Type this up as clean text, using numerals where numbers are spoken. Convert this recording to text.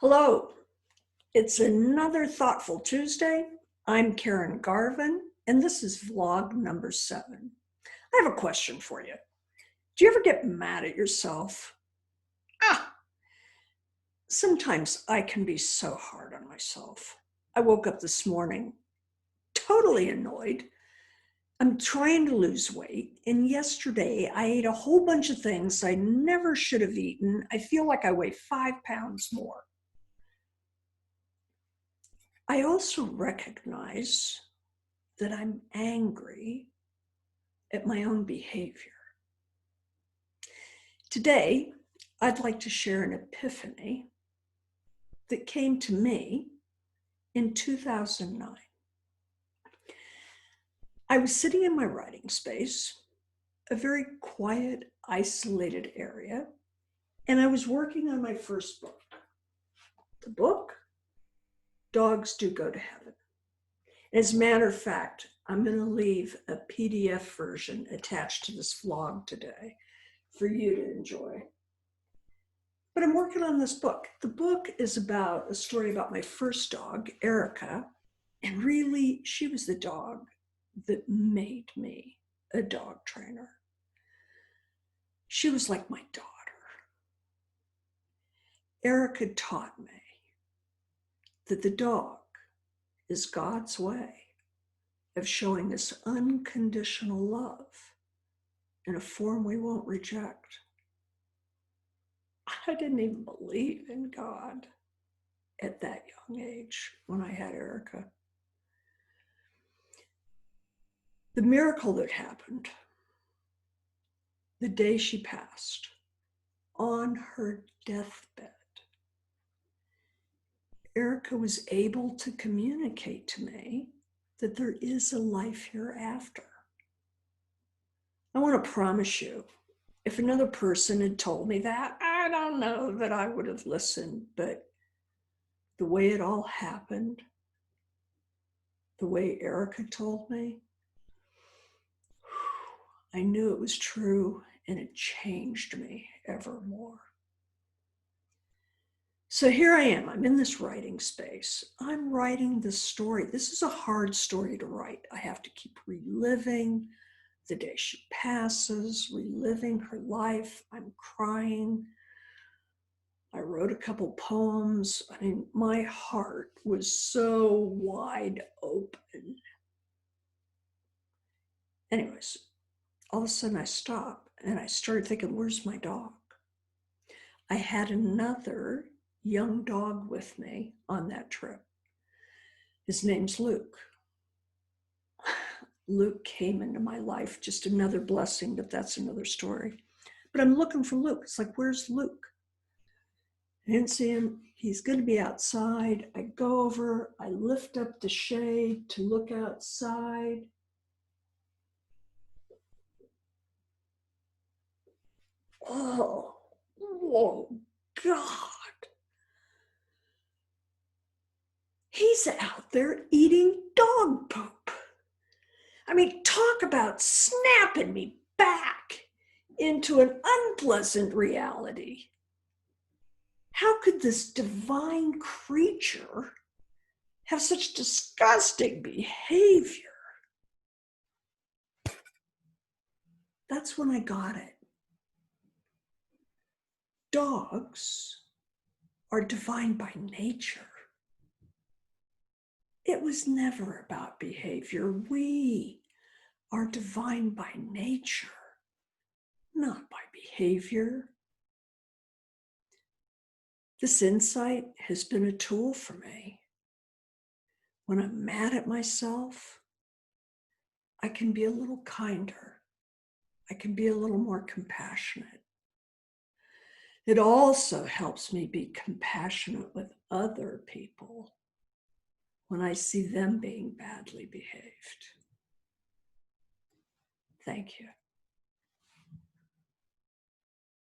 Hello, it's another Thoughtful Tuesday. I'm Karen Garvin, and this is vlog number 7. I have a question for you. Do you ever get mad at yourself? Sometimes I can be so hard on myself. I woke up this morning totally annoyed. I'm trying to lose weight, and yesterday I ate a whole bunch of things I never should have eaten. I feel like I weigh 5 pounds more. I also recognize that I'm angry at my own behavior. Today, I'd like to share an epiphany that came to me in 2009. I was sitting in my writing space, a very quiet, isolated area, and I was working on my first book. The book, Dogs Do Go to Heaven. As a matter of fact, I'm going to leave a PDF version attached to this vlog today for you to enjoy. But I'm working on this book. The book is about a story about my first dog, Erica, and really, she was the dog that made me a dog trainer. She was like my daughter. Erica taught me that the dog is God's way of showing us unconditional love in a form we won't reject. I didn't even believe in God at that young age when I had Erica. The miracle that happened the day she passed on her deathbed, Erica was able to communicate to me that there is a life hereafter. I want to promise you, if another person had told me that, I don't know that I would have listened, but the way it all happened, the way Erica told me, I knew it was true, and it changed me evermore. So here I am. I'm in this writing space. I'm writing this story. This is a hard story to write. I have to keep reliving the day she passes, reliving her life. I'm crying. I wrote a couple poems. I mean, my heart was so wide open. Anyways, all of a sudden I stopped and I started thinking, where's my dog? I had another young dog with me on that trip. His name's Luke. Luke came into my life, just another blessing, but that's another story. But I'm looking for Luke. It's like, where's Luke? I didn't see him. He's going to be outside. I go over, I lift up the shade to look outside. Oh, God. He's out there eating dog poop. I mean, talk about snapping me back into an unpleasant reality. How could this divine creature have such disgusting behavior? That's when I got it. Dogs are divine by nature. It was never about behavior. We are divine by nature, not by behavior. This insight has been a tool for me. When I'm mad at myself, I can be a little kinder. I can be a little more compassionate. It also helps me be compassionate with other people when I see them being badly behaved. Thank you.